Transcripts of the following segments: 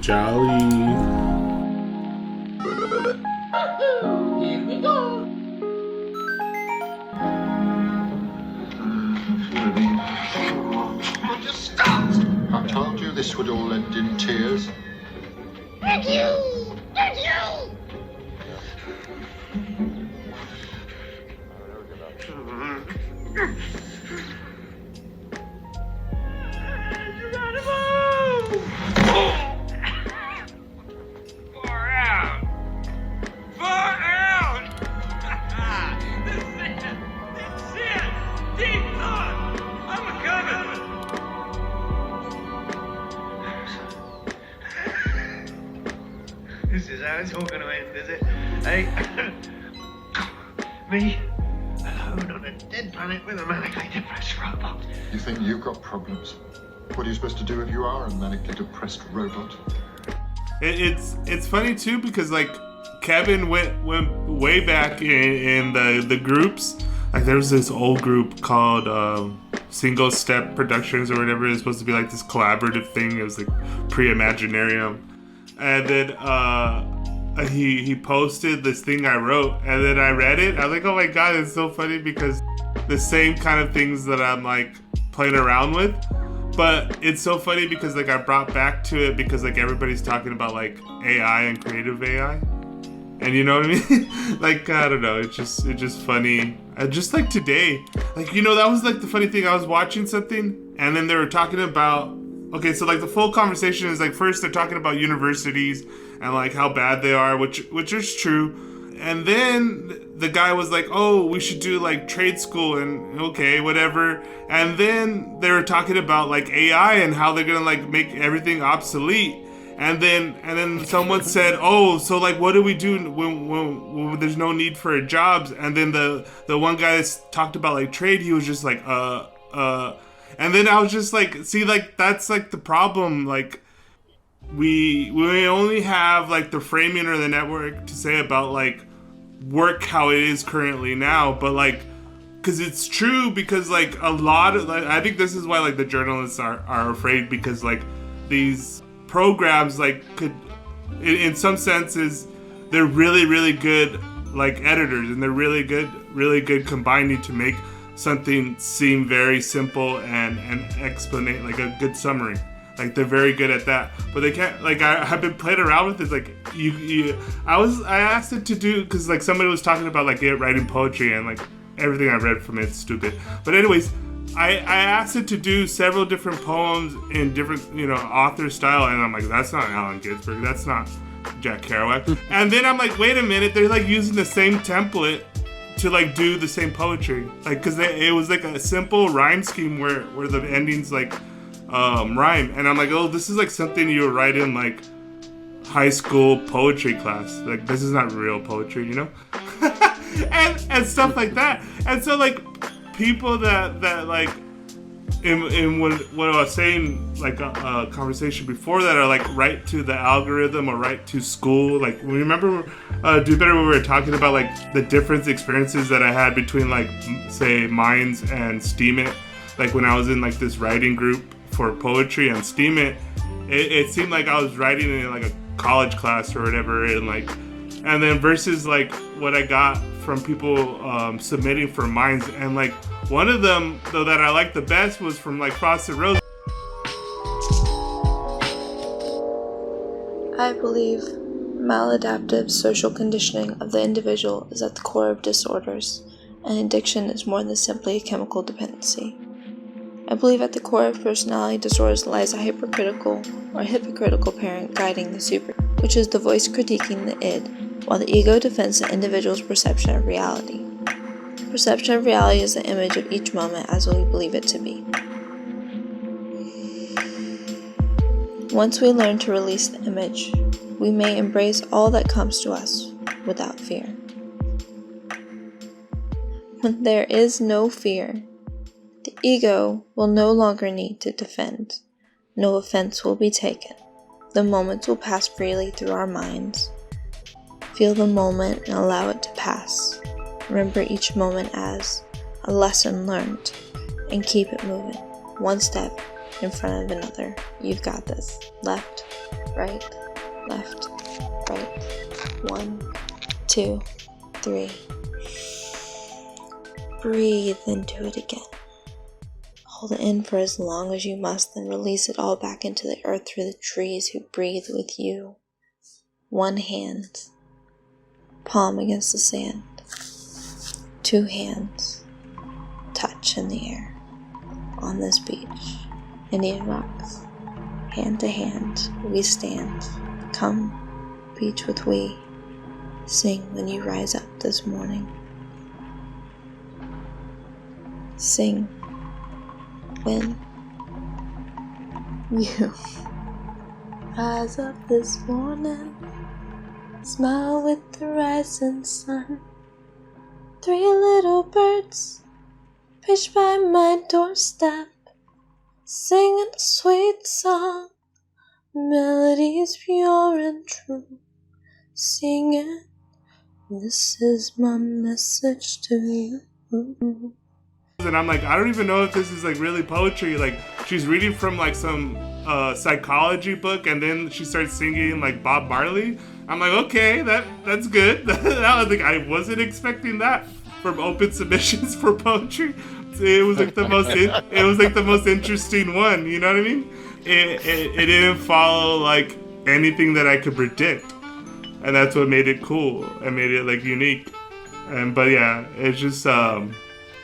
Jolly. Here we go. Just stop! I told you this would all end in tears. Thank you! Thank you! You gotta move! Far out! Far out! This is it! Deep thought! I'm coming! This is how it's all gonna end, is it? Hey, me alone on a dead planet with a manically depressed robot. You think you've got problems? What are you supposed to do if you are a manically depressed robot? It's funny too because like Kevin went way back in the groups. Like there was this old group called Single Step Productions or whatever. It was supposed to be like this collaborative thing. It was like pre-imaginarium. And then he posted this thing I wrote, and then I read it. I was like, oh my god, it's so funny because the same kind of things that I'm like playing around with. But it's so funny because like I brought back to it because like everybody's talking about like AI and creative AI. And you know what I mean? Like, I don't know, it's just funny. Just like today, like, you know, that was like the funny thing. I was watching something and then they were talking about, okay, so like the full conversation is like first they're talking about universities and like how bad they are, which is true. And then the guy was like, oh, we should do like trade school and okay, whatever. And then they were talking about like AI and how they're gonna like make everything obsolete. And then someone said, oh, so like what do we do when there's no need for jobs? And then the one guy that talked about like trade, he was just like, and then I was just like, see, like that's like the problem. Like we only have like the framing or the network to say about like work how it is currently now, but like because it's true, because like a lot of like, I think this is why like the journalists are afraid, because like these programs like could in some senses they're really good like editors, and they're really good combining to make something seem very simple and explain like a good summary. Like they're very good at that, but they can't. Like I have been playing around with this. Like I asked it to do because like somebody was talking about like it writing poetry, and like everything I read from it's stupid. But anyways, I asked it to do several different poems in different author style, and I'm like, that's not Allen Ginsberg, that's not Jack Kerouac. And then I'm like, wait a minute, they're like using the same template to like do the same poetry, like because it was like a simple rhyme scheme where the endings like rhyme, and I'm like, oh, this is like something you would write in like high school poetry class. Like this is not real poetry, and stuff like that. And so like people that like in what I was saying, like a conversation before that, are like write to the algorithm or write to school. Like remember Do Better, we were talking about like the different experiences that I had between like say Minds and Steam It. Like when I was in like this writing group for poetry and Steam It, it seemed like I was writing in like a college class or whatever, and then versus like what I got from people submitting for Minds. And like one of them though that I liked the best was from like Frosted Rose. I believe maladaptive social conditioning of the individual is at the core of disorders, and addiction is more than simply a chemical dependency. I believe at the core of personality disorders lies a hypercritical or hypocritical parent guiding the super, which is the voice critiquing the id, while the ego defends the individual's perception of reality. Perception of reality is the image of each moment as we believe it to be. Once we learn to release the image, we may embrace all that comes to us without fear. When there is no fear, the ego will no longer need to defend. No offense will be taken. The moments will pass freely through our minds. Feel the moment and allow it to pass. Remember each moment as a lesson learned, and keep it moving, one step in front of another. You've got this. Left, right, left, right. 1, 2, 3. Breathe into it again. Hold it in for as long as you must, then release it all back into the earth through the trees who breathe with you. 1 hand, palm against the sand. 2 hands, touch in the air. On this beach, Indian rocks, hand to hand, we stand. Come, beach with we. Sing when you rise up this morning. Sing when you rise up this morning. Smile with the rising sun. 3 little birds pitch by my doorstep, singing a sweet song. Melodies pure and true. Sing it. This is my message to you. And I'm like, I don't even know if this is like really poetry. Like, she's reading from like some psychology book, and then she starts singing like Bob Marley. I'm like, okay, that's good. I was like, I wasn't expecting that from open submissions for poetry. It was like the most interesting one. You know what I mean? It didn't follow like anything that I could predict, and that's what made it cool and made it like unique. But yeah, it's just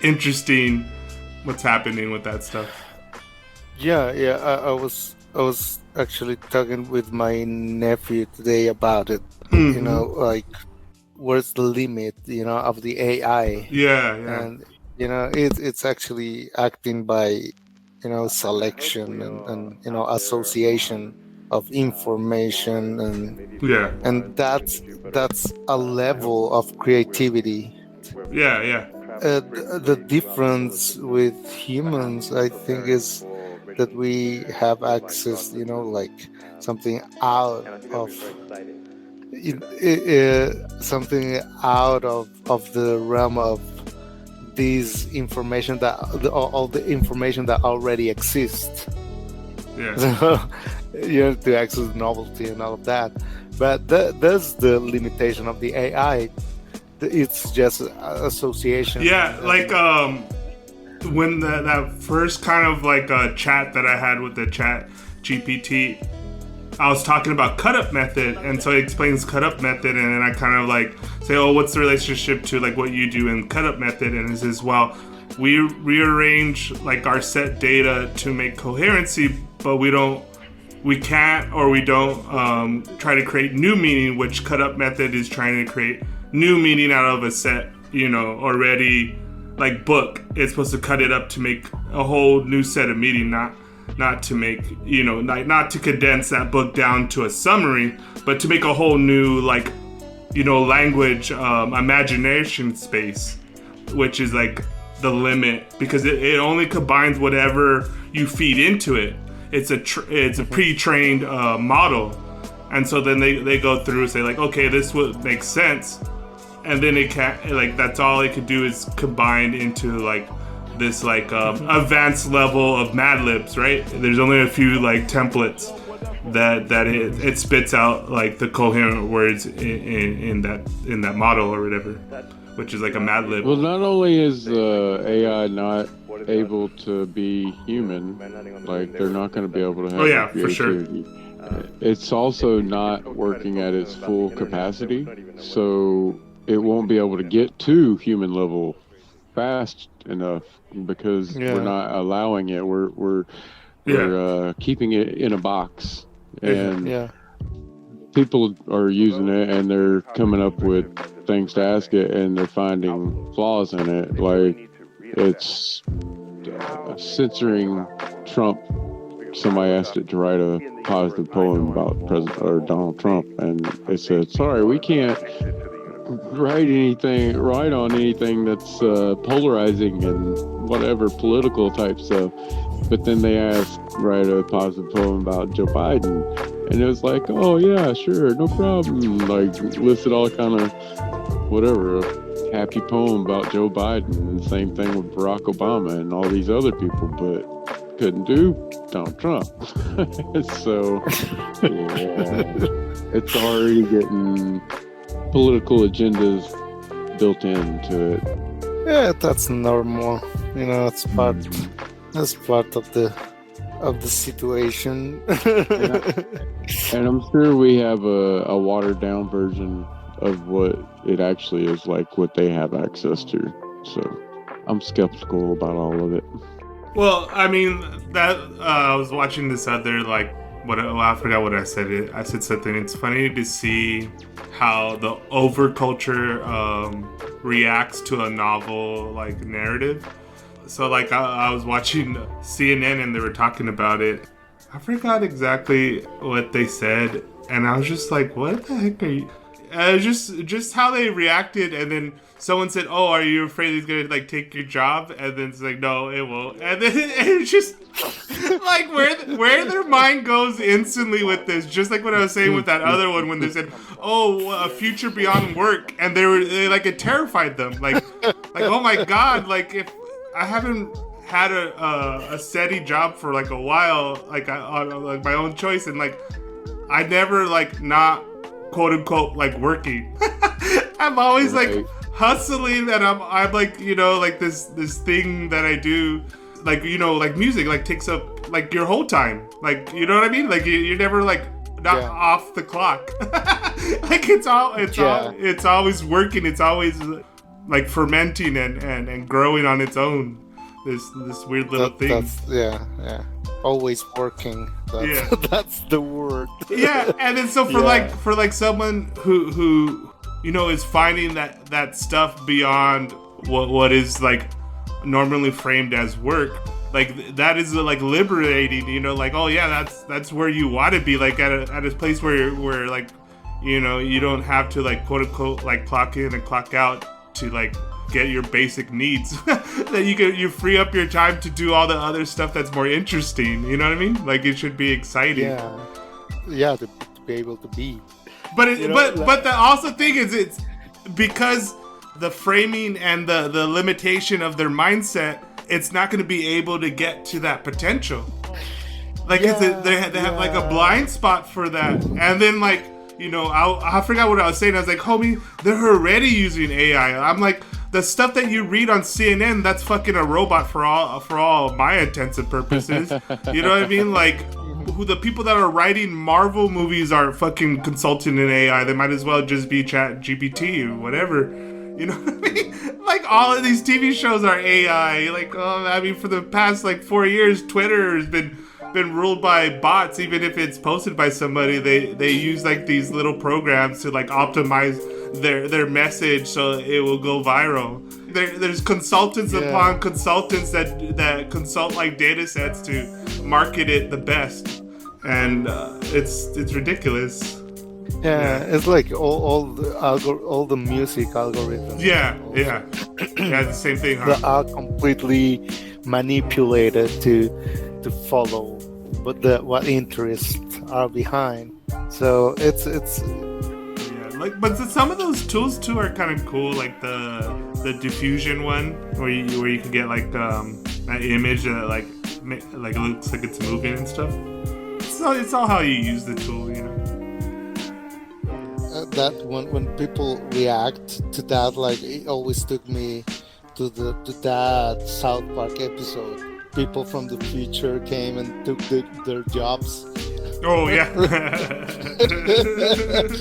interesting what's happening with that stuff. Yeah. I was actually talking with my nephew today about it. Mm-hmm. You know, like, where's the limit? You know, of the AI. Yeah. And you know, it's actually acting by, you know, selection and you know, association of information, and that's a level of creativity. Yeah. The difference with humans, I think, is that we have access, you know, like something out of something out of the realm of this information, that all the information that already exists. Yeah. So you have to access novelty and all of that, but that's the limitation of the AI. It's just association. Yeah, like when that first kind of like chat that I had with the chat GPT, I was talking about cut-up method, and so it explains cut-up method, and then I kind of like say, oh, what's the relationship to like what you do in cut-up method? And it says, well, we rearrange like our set data to make coherency, but we don't try to create new meaning, which cut-up method is trying to create new meaning out of a set, you know, already like book. It's supposed to cut it up to make a whole new set of meaning, not to make, you know, not to condense that book down to a summary, but to make a whole new, like, you know, language, imagination space, which is like the limit, because it only combines whatever you feed into it. It's a pre-trained model, and so then they go through and say like, okay, this would make sense. And then it can't, like, that's all it could do is combine into like this like advanced level of Mad Libs, right? There's only a few like templates that it spits out like the coherent words in that model or whatever, which is like a Mad Lib. Well, not only is AI not able to be human, like they're not going to be able to have creativity. For sure. It's also not working at its full capacity, so it won't be able to get to human level fast enough because we're not allowing it. We're keeping it in a box, and people are using it, and they're coming up with things to ask it, and they're finding flaws in it. Like it's censoring Trump. Somebody asked it to write a positive poem about President or Donald Trump, and it said, "Sorry, we can't write on anything that's polarizing and whatever political type stuff." But then they asked, write a positive poem about Joe Biden, and it was like, oh yeah, sure, no problem. Like listed all kind of whatever, a happy poem about Joe Biden, and the same thing with Barack Obama and all these other people. But couldn't do Donald Trump. So, yeah, it's already getting political agendas built into it. Yeah, that's normal. It's part. That's part of the situation. And I'm sure we have a watered down version of what it actually is like, what they have access to. So I'm skeptical about all of it. Well, I mean, that I was watching this other, I forgot what I said. I said something. It's funny to see how the overculture reacts to a novel, narrative. So, I was watching CNN and they were talking about it. I forgot exactly what they said. And I was just like, what the heck are you... just how they reacted, and then someone said, "Oh, are you afraid he's gonna take your job?" And then it's like, "No, it won't." And then it's just where their mind goes instantly with this, just like what I was saying with that other one when they said, "Oh, a future beyond work," and they it terrified them, oh my god, if I haven't had a steady job for a while, on my own choice, and I never not quote unquote working. I'm always hustling, and I'm this thing that I do, music takes up your whole time, you know what I mean, you're never not off the clock. It's always working, it's always fermenting and growing on its own, this weird little thing. That's always working. That's the word. Yeah, and then so for someone who is finding that stuff beyond what is normally framed as work, that is liberating. Oh yeah, that's where you want to be, at a place where you don't have to quote unquote clock in and clock out to get your basic needs. That you free up your time to do all the other stuff that's more interesting. You know what I mean? It should be exciting. Yeah, to be able to be. But but the also thing is, it's because the framing and the limitation of their mindset, it's not going to be able to get to that potential. They have a blind spot for that, and then I forgot what I was saying. I was like, homie, they're already using AI. I'm like, the stuff that you read on CNN, that's fucking a robot for all my intents and purposes. You know what I mean? Who the people that are writing Marvel movies are fucking consulting in AI. They might as well just be Chat GPT or whatever. You know what I mean? All of these TV shows are AI. For the past 4 years, Twitter has been ruled by bots. Even if it's posted by somebody, they use these little programs to optimize their message so it will go viral. There's consultants upon consultants that consult data sets to market it the best, and it's ridiculous. It's all the music algorithms. The same thing, huh? They are completely manipulated to follow what interests are behind. So it's but some of those tools too are kind of cool, the diffusion one where you can get that image that it looks like it's moving and stuff. It's all how you use the tool, that when people react to that, it always took me to that South Park episode. People from the future came and took their jobs. Oh yeah.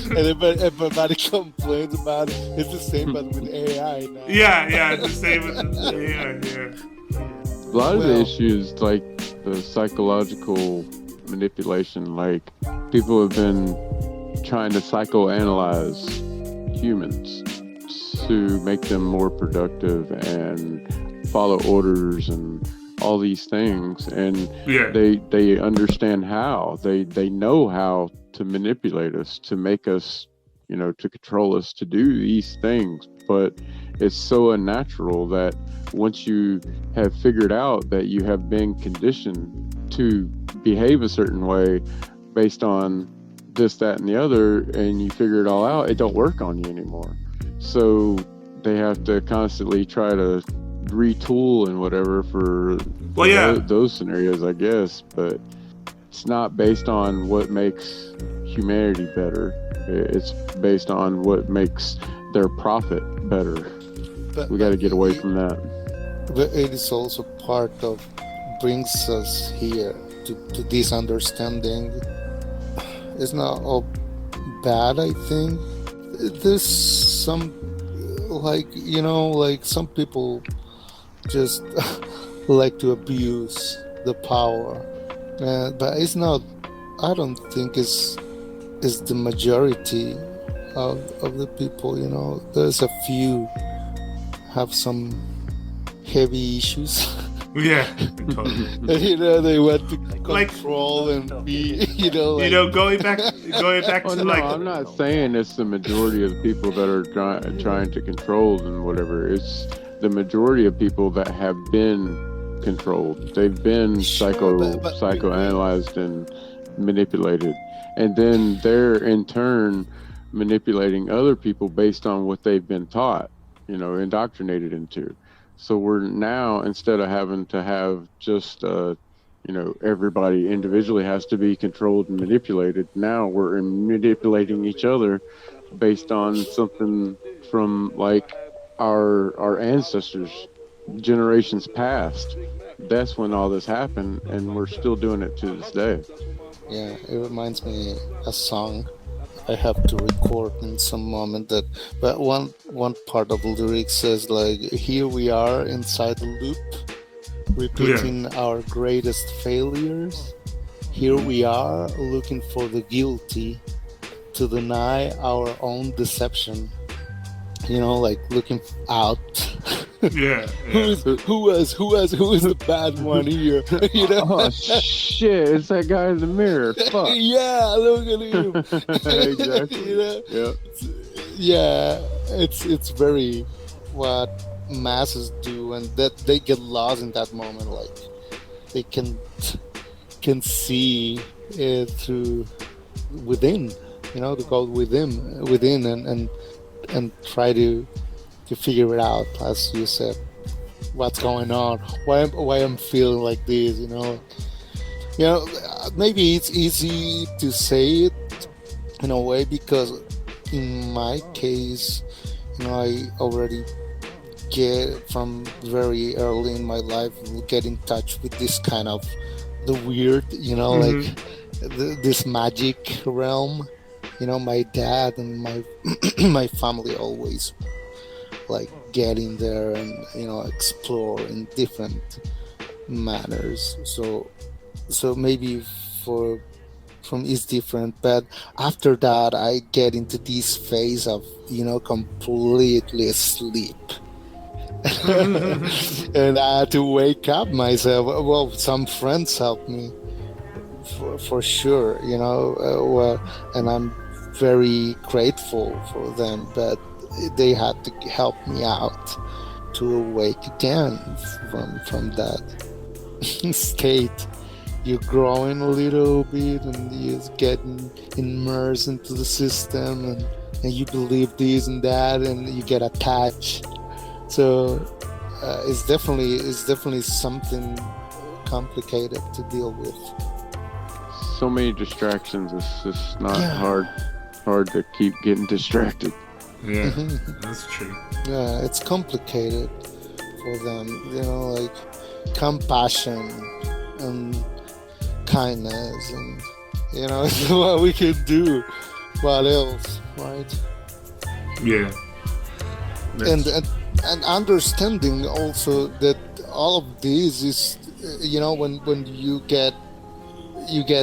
And everybody complains about it. It's the same, but with AI now. Yeah, it's the same with AI. Yeah. A lot of the issues, the psychological manipulation, people have been trying to psychoanalyze humans to make them more productive and follow orders and all these things, and they understand how they know how to manipulate us, to make us, to control us, to do these things. But it's so unnatural that once you have figured out that you have been conditioned to behave a certain way based on this, that, and the other, and you figure it all out, it don't work on you anymore. So they have to constantly try to retool and whatever for Well, yeah, those scenarios, I guess, but it's not based on what makes humanity better. It's based on what makes their profit better. But We got to get away from that. But it is also part of brings us here to this understanding. It's not all bad, I think. There's some, like, like some people just like to abuse the power. But it's not, I don't think it's the majority of the people, There's a few have some heavy issues. Yeah, totally. They want to control and be, going back Oh, to no, I'm not saying it's the majority of the people that are trying to control and whatever. It's the majority of people that have been controlled. They've been psychoanalyzed and manipulated, and then they're in turn manipulating other people based on what they've been taught, indoctrinated into. So we're now, instead of having to have just, everybody individually has to be controlled and manipulated, now we're manipulating each other based on something from like our ancestors, generations past. That's when all this happened, and we're still doing it to this day. Yeah, it reminds me a song I have to record in some moment but one part of the lyrics says like, here we are inside the loop, repeating our greatest failures. Here we are looking for the guilty to deny our own deception. Like looking out. Yeah. Who is the bad one here? Oh shit! It's that guy in the mirror. Fuck. Yeah, look at him. Exactly. Yeah. Yeah, it's very what masses do, and that they get lost in that moment. Like they can see it through within. To go within, and try to figure it out, as you said, what's going on, why I'm feeling like this, maybe it's easy to say it in a way because in my case, I already get from very early in my life get in touch with this kind of the weird, like this magic realm. My dad and my family always like get in there and explore in different manners. So maybe from is different, but after that I get into this phase of completely asleep. And I had to wake up myself. Well, some friends helped me for sure, and I'm very grateful for them, but they had to help me out to awake again from that state. You're growing a little bit and you're getting immersed into the system, and you believe this and that, and you get attached. So it's definitely something complicated to deal with. So many distractions. It's just not hard to keep getting distracted. Yeah, that's true. Yeah, it's complicated for them, like compassion and kindness, and what we can do. What else, right? Yeah. And understanding also that all of this is, when you get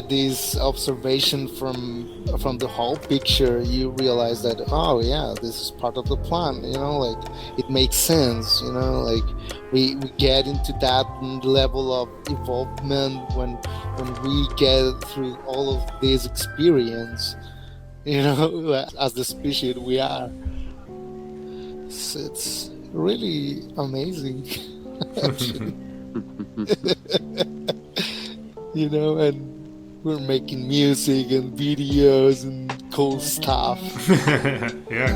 this observation from the whole picture, you realize that, oh yeah, this is part of the plan, like it makes sense, like we get into that level of involvement when we get through all of this experience, as the species we are. It's really amazing. Actually. And we're making music and videos and cool stuff. Yeah.